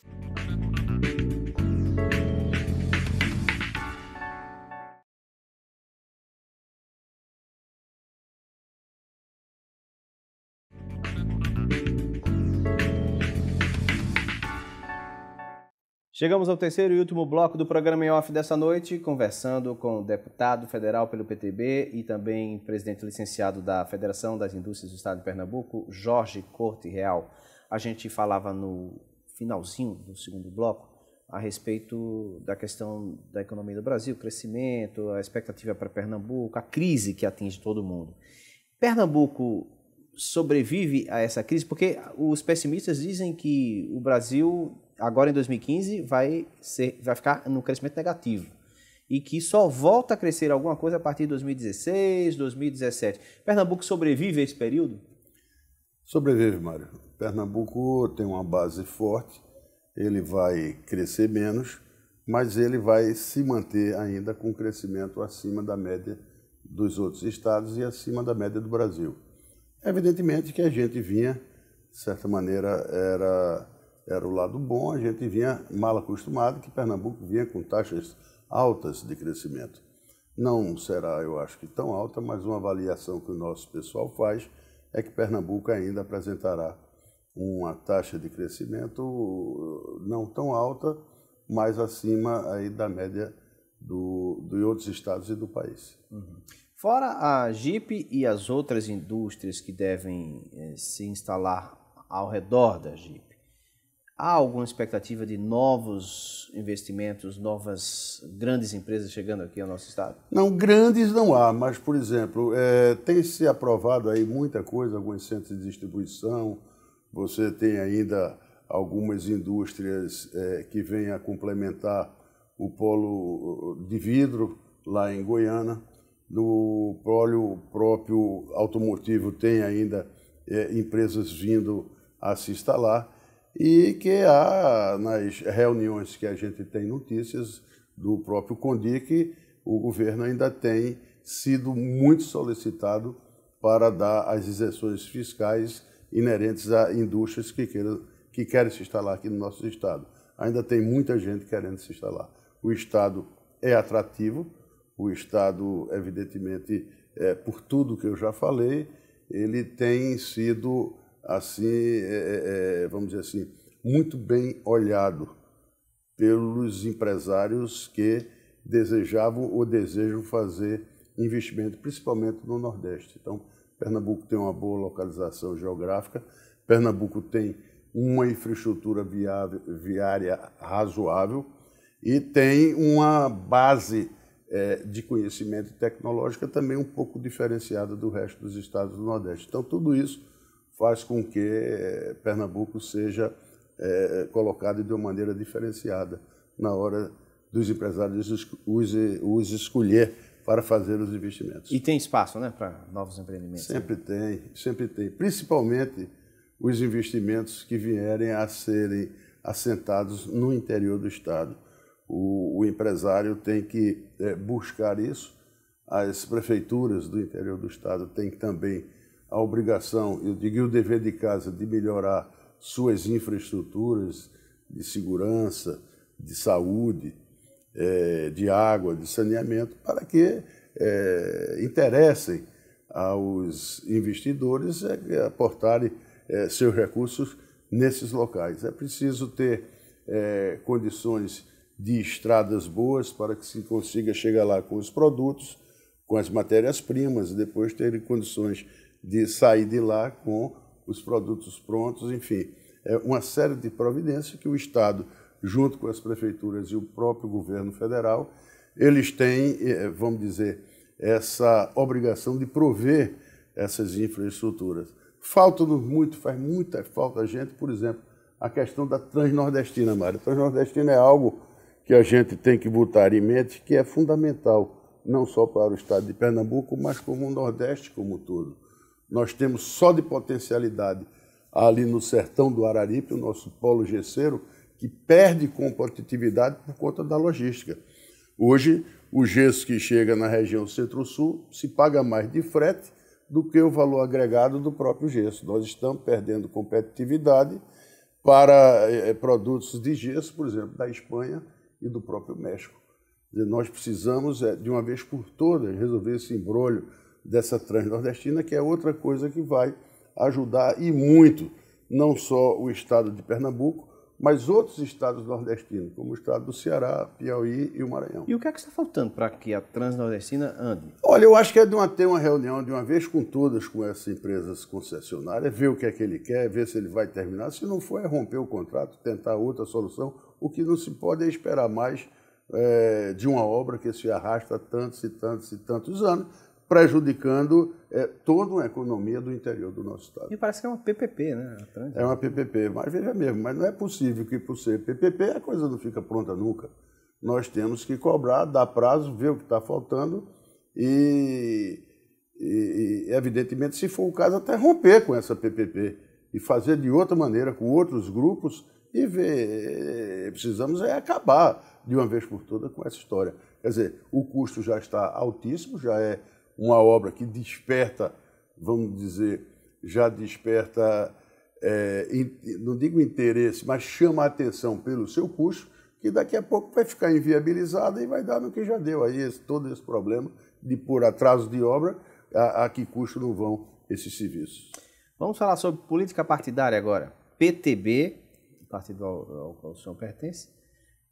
Chegamos ao terceiro e último bloco do programa em off dessa noite, conversando com o deputado federal pelo PTB e também presidente licenciado da Federação das Indústrias do Estado de Pernambuco, Jorge Corte Real. A gente falava no finalzinho do segundo bloco a respeito da questão da economia do Brasil, crescimento, a expectativa para Pernambuco, a crise que atinge todo mundo. Pernambuco sobrevive a essa crise porque os pessimistas dizem que o Brasil agora em 2015 vai ficar no crescimento negativo e que só volta a crescer alguma coisa a partir de 2016, 2017. Pernambuco sobrevive a esse período? Sobrevive, Mário. Pernambuco tem uma base forte, ele vai crescer menos, mas ele vai se manter ainda com crescimento acima da média dos outros estados e acima da média do Brasil. Evidentemente que a gente vinha, de certa maneira, era o lado bom, a gente vinha mal acostumado, que Pernambuco vinha com taxas altas de crescimento. Não será, eu acho que tão alta, mas uma avaliação que o nosso pessoal faz é que Pernambuco ainda apresentará uma taxa de crescimento não tão alta, mas acima aí da média de outros estados e do país. Uhum. Fora a Jeep e as outras indústrias que devem se instalar ao redor da Jeep, há alguma expectativa de novos investimentos, novas grandes empresas chegando aqui ao nosso estado? Não, grandes não há, mas, por exemplo, tem se aprovado aí muita coisa, alguns centros de distribuição, você tem ainda algumas indústrias que vêm a complementar o polo de vidro lá em Goiânia. No próprio automotivo tem ainda empresas vindo a se instalar e que há, nas reuniões que a gente tem notícias do próprio CONDIC, o governo ainda tem sido muito solicitado para dar as isenções fiscais inerentes a indústrias que querem se instalar aqui no nosso estado. Ainda tem muita gente querendo se instalar. o Estado é atrativo, o Estado, evidentemente, por tudo que eu já falei, ele tem sido, assim, vamos dizer assim, muito bem olhado pelos empresários que desejavam ou desejam fazer investimento, principalmente no Nordeste. Então, Pernambuco tem uma boa localização geográfica, Pernambuco tem uma infraestrutura viária razoável e tem uma base de conhecimento tecnológico também um pouco diferenciada do resto dos estados do Nordeste. Então, tudo isso faz com que Pernambuco seja colocado de uma maneira diferenciada na hora dos empresários os escolher para fazer os investimentos. E tem espaço, né, para novos empreendimentos? Sempre tem, sempre tem. Principalmente os investimentos que vierem a serem assentados no interior do Estado. O empresário tem que buscar isso. As prefeituras do interior do Estado têm também a obrigação, eu digo o dever de casa, de melhorar suas infraestruturas de segurança, de saúde, de água, de saneamento, para que interessem aos investidores aportarem seus recursos nesses locais. É preciso ter condições de estradas boas para que se consiga chegar lá com os produtos, com as matérias-primas, e depois ter condições de sair de lá com os produtos prontos, enfim. É uma série de providências que o Estado, junto com as prefeituras e o próprio governo federal, eles têm, vamos dizer, essa obrigação de prover essas infraestruturas. Falta-nos muito, faz muita falta a gente, por exemplo, a questão da Transnordestina, Mário. A Transnordestina é algo que a gente tem que botar em mente, que é fundamental, não só para o estado de Pernambuco, mas como o Nordeste como um todo. Nós temos só de potencialidade ali no sertão do Araripe, o nosso polo gesseiro, que perde competitividade por conta da logística. Hoje, o gesso que chega na região Centro-Sul se paga mais de frete do que o valor agregado do próprio gesso. Nós estamos perdendo competitividade para produtos de gesso, por exemplo, da Espanha e do próprio México. Nós precisamos, de uma vez por todas, resolver esse imbróglio dessa Transnordestina, que é outra coisa que vai ajudar e muito, não só o estado de Pernambuco, mas outros estados nordestinos, como o estado do Ceará, Piauí e o Maranhão. E o que é que está faltando para que a Transnordestina ande? Olha, eu acho que é de ter uma reunião de uma vez com todas, com essas empresas concessionárias, ver o que é que ele quer, ver se ele vai terminar. Se não for, é romper o contrato, tentar outra solução. O que não se pode é esperar mais de uma obra que se arrasta tantos e tantos e tantos anos, prejudicando toda uma economia do interior do nosso estado. E parece que é uma PPP, né? É uma PPP, mas veja mesmo, mas não é possível que por ser PPP a coisa não fica pronta nunca. Nós temos que cobrar, dar prazo, ver o que está faltando e, evidentemente, se for o caso, até romper com essa PPP e fazer de outra maneira, com outros grupos e ver. Precisamos acabar de uma vez por todas com essa história. Quer dizer, o custo já está altíssimo, já é uma obra que desperta, vamos dizer, já desperta, não digo interesse, mas chama a atenção pelo seu custo, que daqui a pouco vai ficar inviabilizada e vai dar no que já deu aí todo esse problema de por atraso de obra, a que custo não vão esses serviços. Vamos falar sobre política partidária agora. PTB, o partido ao qual o senhor pertence,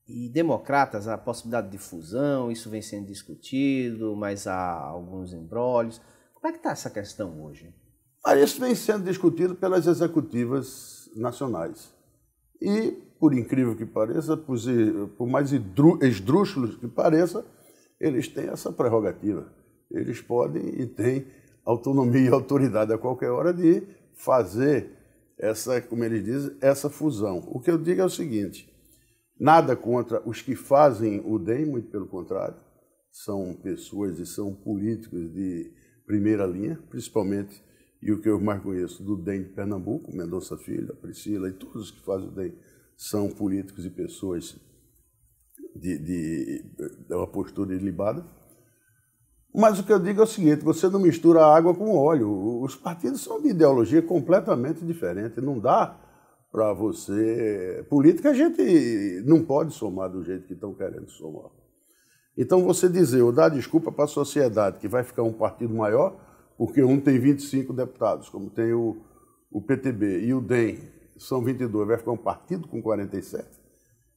e democratas, a possibilidade de fusão, isso vem sendo discutido, mas há alguns embrólios. Como é que está essa questão hoje? Isso vem sendo discutido pelas executivas nacionais. E, por incrível que pareça, por mais esdrúxulos que pareça, eles têm essa prerrogativa. Eles podem e têm autonomia e autoridade a qualquer hora de fazer essa, como eles dizem, essa fusão. O que eu digo é o seguinte: nada contra os que fazem o DEM, muito pelo contrário, são pessoas e são políticos de primeira linha, principalmente, e o que eu mais conheço do DEM de Pernambuco, Mendonça Filho, a Priscila e todos os que fazem o DEM são políticos e pessoas de uma postura ilibada. Mas o que eu digo é o seguinte: você não mistura água com óleo. Os partidos são de ideologia completamente diferente. Não dá para você. Política a gente não pode somar do jeito que estão querendo somar. Então, você dizer ou dar desculpa para a sociedade que vai ficar um partido maior, porque um tem 25 deputados, como tem o PTB, e o DEM são 22, vai ficar um partido com 47,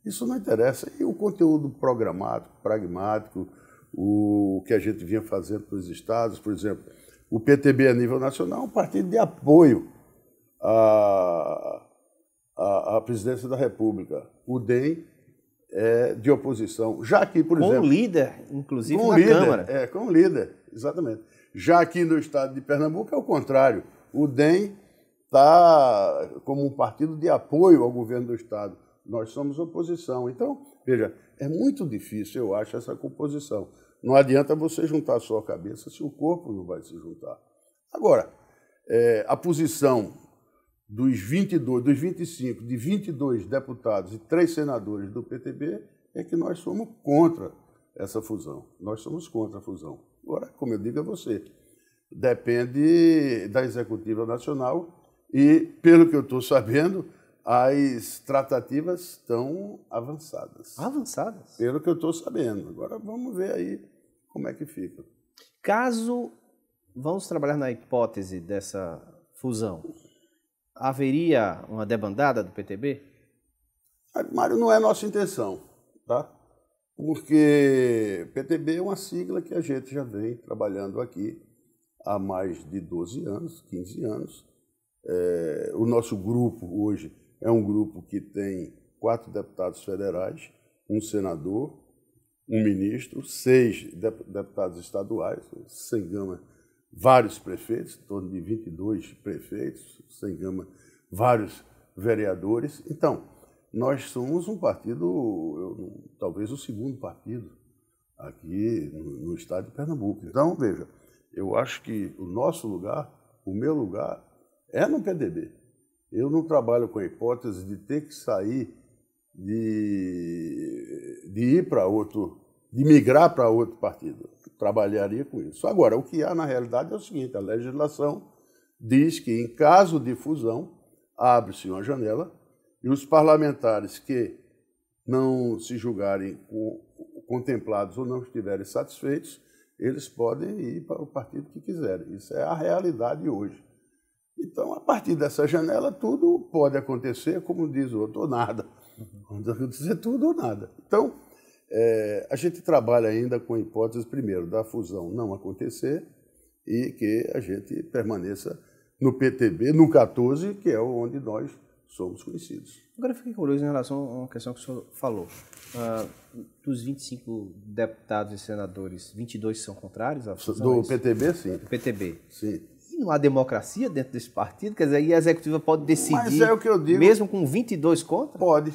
isso não interessa. E o conteúdo programático, pragmático, o que a gente vinha fazendo para os estados, por exemplo, o PTB a nível nacional é um partido de apoio à presidência da República. O DEM é de oposição. Já aqui, por exemplo... Com líder, inclusive, na Câmara. Com líder, exatamente. Já aqui no estado de Pernambuco é o contrário. O DEM está como um partido de apoio ao governo do estado. Nós somos oposição. Então, veja, é muito difícil, eu acho, essa composição. Não adianta você juntar a sua cabeça se o corpo não vai se juntar. Agora, a posição dos 22, dos 25, de 22 deputados e 3 senadores do PTB é que nós somos contra essa fusão. Nós somos contra a fusão. Agora, como eu digo a você, depende da Executiva Nacional e, pelo que eu estou sabendo, as tratativas estão avançadas. Avançadas? Pelo que eu estou sabendo. Agora, vamos ver aí como é que fica. Caso vamos trabalhar na hipótese dessa fusão, haveria uma debandada do PTB? Mário, não é nossa intenção, tá? Porque PTB é uma sigla que a gente já vem trabalhando aqui há mais de 12 anos, 15 anos. O nosso grupo hoje é um grupo que tem 4 deputados federais, um senador, um ministro, 6 deputados estaduais, sem gama, vários prefeitos, em torno de 22 prefeitos, sem gama, vários vereadores. Então, nós somos um partido, talvez o segundo partido aqui no estado de Pernambuco. Então, veja, eu acho que o nosso lugar, o meu lugar, é no PTB. Eu não trabalho com a hipótese de ter que sair, de ir para outro, de migrar para outro partido. Trabalharia com isso. Agora, o que há na realidade é o seguinte, a legislação diz que, em caso de fusão, abre-se uma janela e os parlamentares que não se julgarem contemplados ou não estiverem satisfeitos, eles podem ir para o partido que quiserem. Isso é a realidade hoje. Então, a partir dessa janela, tudo pode acontecer, como diz o outro, ou nada. Pode acontecer tudo ou nada. Então, a gente trabalha ainda com a hipótese, primeiro, da fusão não acontecer e que a gente permaneça no PTB, no 14, que é onde nós somos conhecidos. Agora eu fiquei curioso em relação a uma questão que o senhor falou. Dos 25 deputados e senadores, 22 são contrários à fusão? Do PTB, sim. Do PTB. Sim. E não há democracia dentro desse partido? Quer dizer, aí a executiva pode decidir, mas é o que eu digo, mesmo com 22 contra? Pode.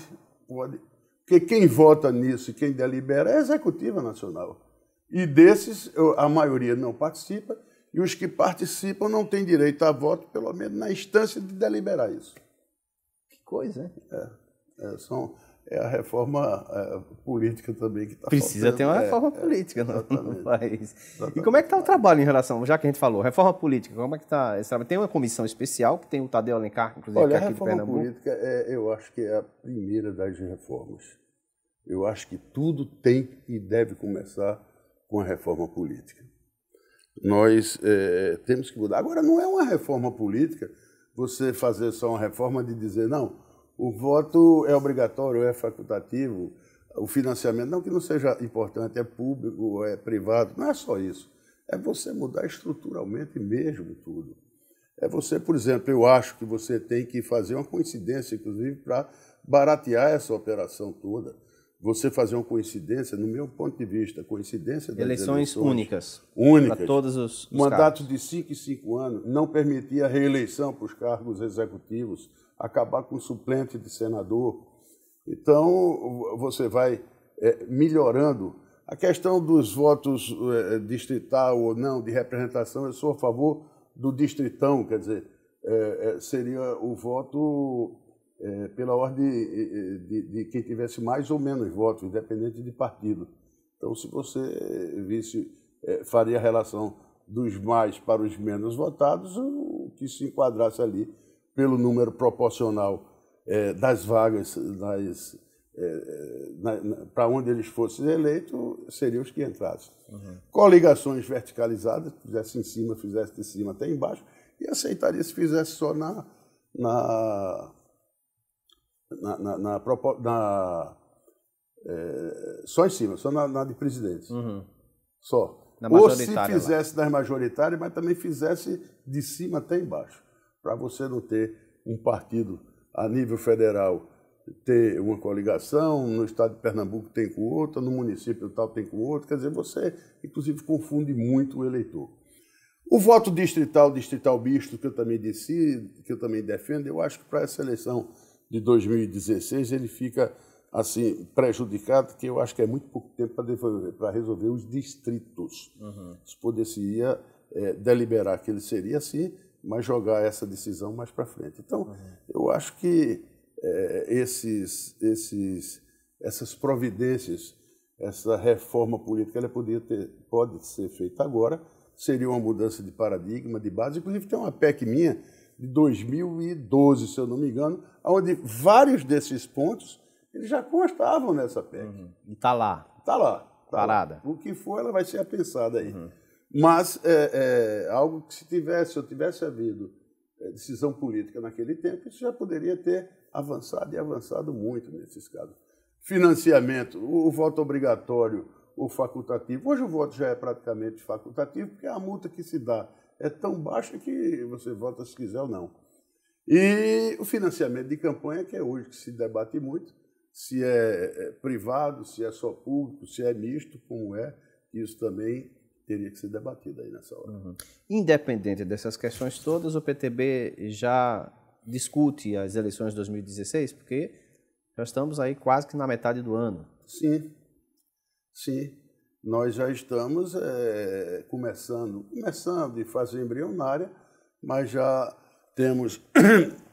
Porque quem vota nisso e quem delibera é a Executiva Nacional. E desses, a maioria não participa, e os que participam não têm direito a voto, pelo menos na instância de deliberar isso. Que coisa, hein? É a reforma política também que está Precisa ter uma reforma política no país. Exatamente. E como é que está o trabalho em relação, já que a gente falou, reforma política, como é que está esse trabalho? Tem uma comissão especial, que tem o Tadeu Alencar, inclusive, Olha, que é aqui de Pernambuco. A reforma política, eu acho que é a primeira das reformas. Eu acho que tudo tem e deve começar com a reforma política. Nós temos que mudar. Agora, não é uma reforma política você fazer só uma reforma de dizer, não, o voto é obrigatório, é facultativo, o financiamento, não que não seja importante, é público, é privado, não é só isso. É você mudar estruturalmente mesmo tudo. É você, por exemplo, eu acho que você tem que fazer uma coincidência, inclusive, para baratear essa operação toda. Você fazer uma coincidência, no meu ponto de vista, coincidência das eleições únicas. Para todos os mandatos cargos. de 5 em 5 anos, não permitir a reeleição para os cargos executivos, acabar com o suplente de senador. Então, você vai melhorando. A questão dos votos distrital ou não, de representação, eu sou a favor do distritão, quer dizer, seria o voto pela ordem de quem tivesse mais ou menos votos, independente de partido. Então, se você visse, faria a relação dos mais para os menos votados, o que se enquadrasse ali pelo número proporcional das vagas para onde eles fossem eleitos, seriam os que entrassem. Coligações verticalizadas, fizesse em cima, fizesse de cima até embaixo, e aceitaria se fizesse só só em cima, só na de presidentes. Só. Ou se fizesse nas majoritárias, mas também fizesse de cima até embaixo, para você não ter um partido a nível federal, ter uma coligação, no estado de Pernambuco tem com outra, no município tal tem com outro, quer dizer, você, inclusive, confunde muito o eleitor. O voto distrital misto, que eu também que eu também defendo, eu acho que para essa eleição de 2016 ele fica assim prejudicado, porque eu acho que é muito pouco tempo para resolver os distritos. Se poderia deliberar que ele seria assim, mas jogar essa decisão mais para frente. Então, eu acho que essas providências, essa reforma política, ela pode ser feita agora, seria uma mudança de paradigma, de base. Inclusive, tem uma PEC minha de 2012, se eu não me engano, onde vários desses pontos eles já constavam nessa PEC. E está lá. Está lá. Parada. O que for, ela vai ser apensada aí. Mas algo que se eu tivesse havido decisão política naquele tempo, isso já poderia ter avançado e avançado muito nesses casos. Financiamento, o voto obrigatório ou facultativo. Hoje o voto já é praticamente facultativo, porque a multa que se dá é tão baixa que você vota se quiser ou não. E o financiamento de campanha, que é hoje que se debate muito, se é privado, se é só público, se é misto, como é, isso também teria que ser debatido aí nessa hora. Independente dessas questões todas, o PTB já discute as eleições de 2016, porque já estamos aí quase que na metade do ano. Sim. Nós já estamos começando de fase embrionária, mas já temos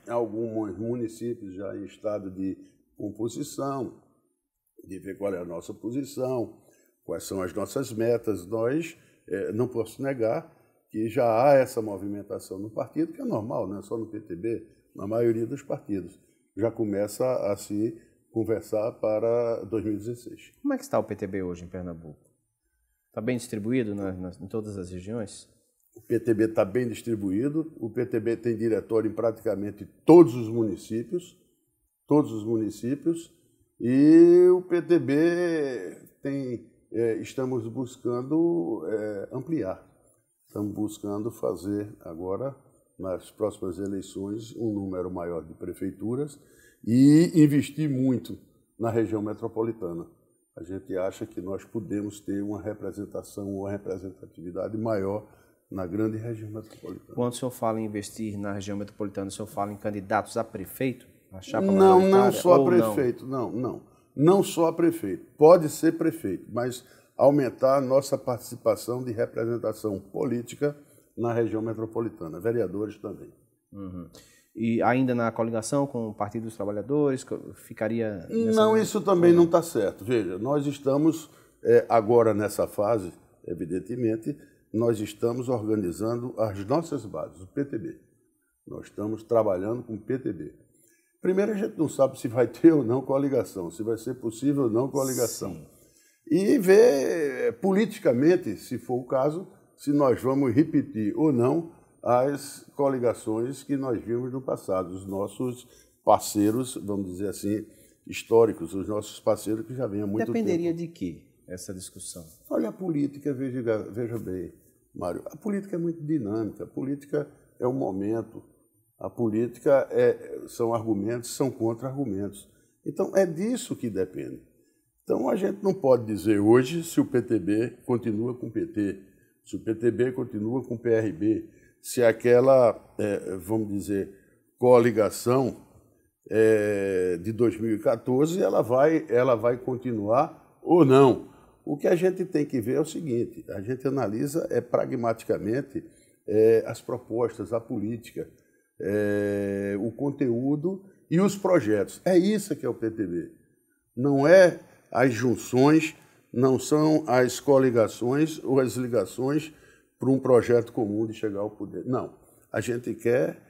alguns municípios já em estado de composição, de ver qual é a nossa posição, quais são as nossas metas. Nós, não posso negar que já há essa movimentação no partido, que é normal, não é só no PTB, na maioria dos partidos. Já começa a se conversar para 2016. Como é que está o PTB hoje em Pernambuco? Está bem distribuído em todas as regiões? O PTB está bem distribuído, o PTB tem diretório em praticamente todos os municípios, e o PTB estamos buscando ampliar. Estamos buscando fazer agora, nas próximas eleições, um número maior de prefeituras e investir muito na região metropolitana. A gente acha que nós podemos ter uma representatividade maior na grande região metropolitana. Quando o senhor fala em investir na região metropolitana, o senhor fala em candidatos a prefeito? A chapa não só a prefeito, não só a prefeito. Pode ser prefeito, mas aumentar a nossa participação de representação política na região metropolitana, vereadores também. E ainda na coligação com o Partido dos Trabalhadores, ficaria... Não, isso também não está certo. Veja, nós estamos agora nessa fase, evidentemente, nós estamos organizando as nossas bases, o PTB. Nós estamos trabalhando com o PTB. Primeiro, a gente não sabe se vai ter ou não coligação, se vai ser possível ou não coligação. Sim. E ver politicamente, se for o caso, se nós vamos repetir ou não as coligações que nós vimos no passado, os nossos parceiros, vamos dizer assim, históricos, os nossos parceiros que já vêm há muito tempo. Dependeria de quê, essa discussão? Olha, a política, veja bem, Mário, a política é muito dinâmica, a política é um momento, a política são argumentos, são contra-argumentos. Então, é disso que depende. Então, a gente não pode dizer hoje se o PTB continua com o PT, se o PTB continua com o PRB, se aquela, vamos dizer, coligação de 2014 ela vai continuar ou não. O que a gente tem que ver é o seguinte, a gente analisa pragmaticamente as propostas, a política, o conteúdo e os projetos. É isso que é o PTB. Não é as junções, não são as coligações ou as ligações para um projeto comum de chegar ao poder. Não. A gente quer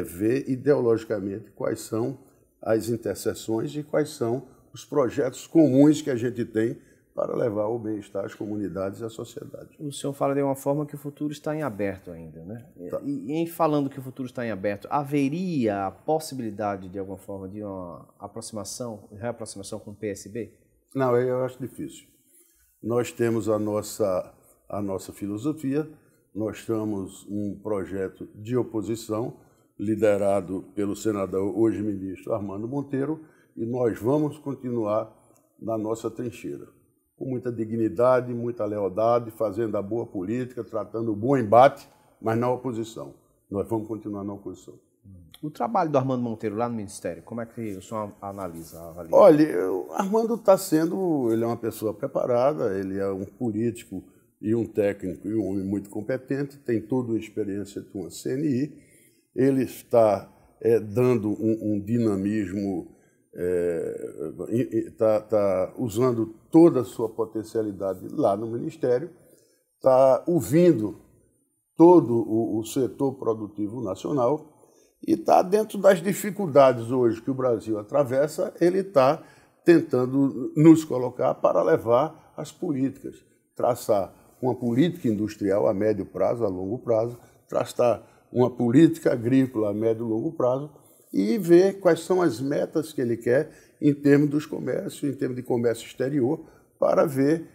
ver ideologicamente quais são as interseções e quais são os projetos comuns que a gente tem para levar o bem-estar às comunidades e à sociedade. O senhor fala de uma forma que o futuro está em aberto ainda, né? Tá. E em falando que o futuro está em aberto, haveria a possibilidade, de alguma forma, de uma reaproximação com o PSB? Não, eu acho difícil. Nós temos a nossa filosofia, nós temos um projeto de oposição liderado pelo senador, hoje ministro Armando Monteiro, e nós vamos continuar na nossa trincheira, com muita dignidade, muita lealdade, fazendo a boa política, tratando o bom embate, mas na oposição. Nós vamos continuar na oposição. O trabalho do Armando Monteiro lá no Ministério, como é que o senhor analisa, avalia? Olha, o Armando ele é uma pessoa preparada, ele é um político e um técnico e um homem muito competente, tem toda a experiência de uma CNI, ele está dando um dinamismo, está usando toda a sua potencialidade lá no Ministério, está ouvindo todo o setor produtivo nacional e está dentro das dificuldades hoje que o Brasil atravessa, ele está tentando nos colocar para levar as políticas, traçar uma política industrial a médio prazo, a longo prazo, traçar uma política agrícola a médio e longo prazo e ver quais são as metas que ele quer em termos dos comércios, em termos de comércio exterior, para ver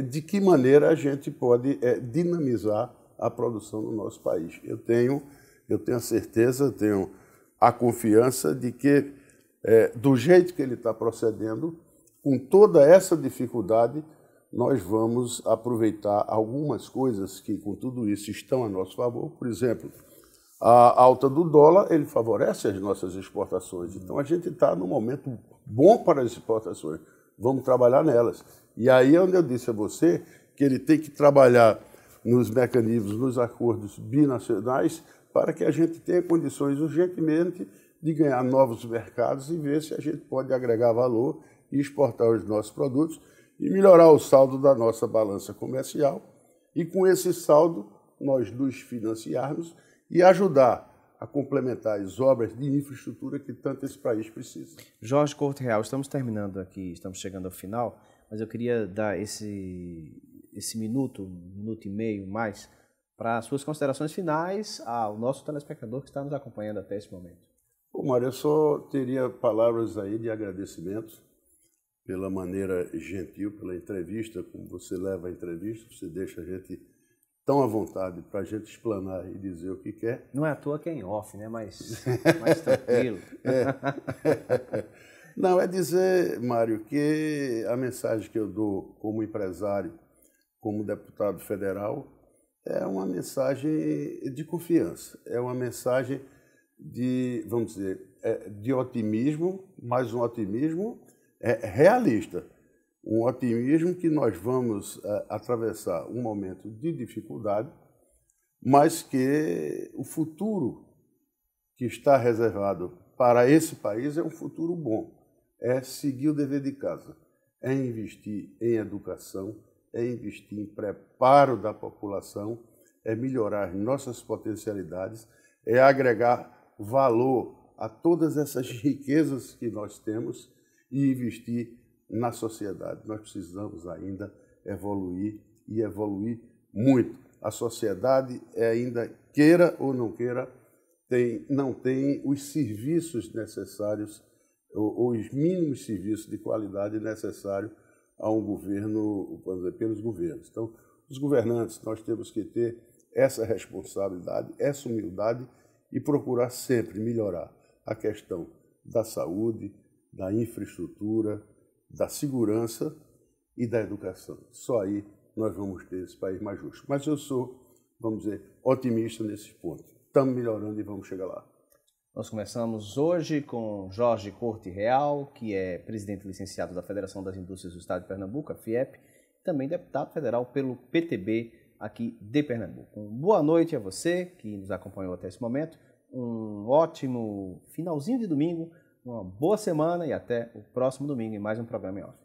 de que maneira a gente pode dinamizar a produção no nosso país. Eu tenho a certeza, tenho a confiança de que, do jeito que ele está procedendo, com toda essa dificuldade, nós vamos aproveitar algumas coisas que, com tudo isso, estão a nosso favor. Por exemplo, a alta do dólar, ele favorece as nossas exportações. Então, a gente está num momento bom para as exportações. Vamos trabalhar nelas. E aí é onde eu disse a você que ele tem que trabalhar nos mecanismos, nos acordos binacionais, para que a gente tenha condições urgentemente de ganhar novos mercados e ver se a gente pode agregar valor e exportar os nossos produtos e melhorar o saldo da nossa balança comercial. E com esse saldo, nós nos financiarmos e ajudar a complementar as obras de infraestrutura que tanto esse país precisa. Jorge Couto Real, estamos terminando aqui, estamos chegando ao final, mas eu queria dar esse minuto e meio mais, para as suas considerações finais ao nosso telespectador que está nos acompanhando até esse momento. Bom, Mário, eu só teria palavras aí de agradecimento pela maneira gentil, pela entrevista, como você leva a entrevista, você deixa a gente tão à vontade para a gente explanar e dizer o que quer. Não é à toa que é em off, né? Mais tranquilo. Não, é dizer, Mário, que a mensagem que eu dou como empresário, como deputado federal, é uma mensagem de confiança, é uma mensagem de, vamos dizer, de otimismo, mas um otimismo realista. Um otimismo que nós vamos atravessar um momento de dificuldade, mas que o futuro que está reservado para esse país é um futuro bom. É seguir o dever de casa, é investir em educação, é investir em preparo da população, é melhorar nossas potencialidades, é agregar valor a todas essas riquezas que nós temos e investir na sociedade. Nós precisamos ainda evoluir e evoluir muito. A sociedade ainda, queira ou não queira, não tem os serviços necessários ou os mínimos serviços de qualidade necessários a um governo, por exemplo, pelos governos. Então, os governantes, nós temos que ter essa responsabilidade, essa humildade e procurar sempre melhorar a questão da saúde, da infraestrutura, da segurança e da educação. Só aí nós vamos ter esse país mais justo. Mas eu sou, vamos dizer, otimista nesse ponto. Estamos melhorando e vamos chegar lá. Nós começamos hoje com Jorge Couto Real, que é presidente licenciado da Federação das Indústrias do Estado de Pernambuco, a FIEP, também deputado federal pelo PTB aqui de Pernambuco. Boa noite a você que nos acompanhou até esse momento, um ótimo finalzinho de domingo, uma boa semana e até o próximo domingo em mais um programa em off.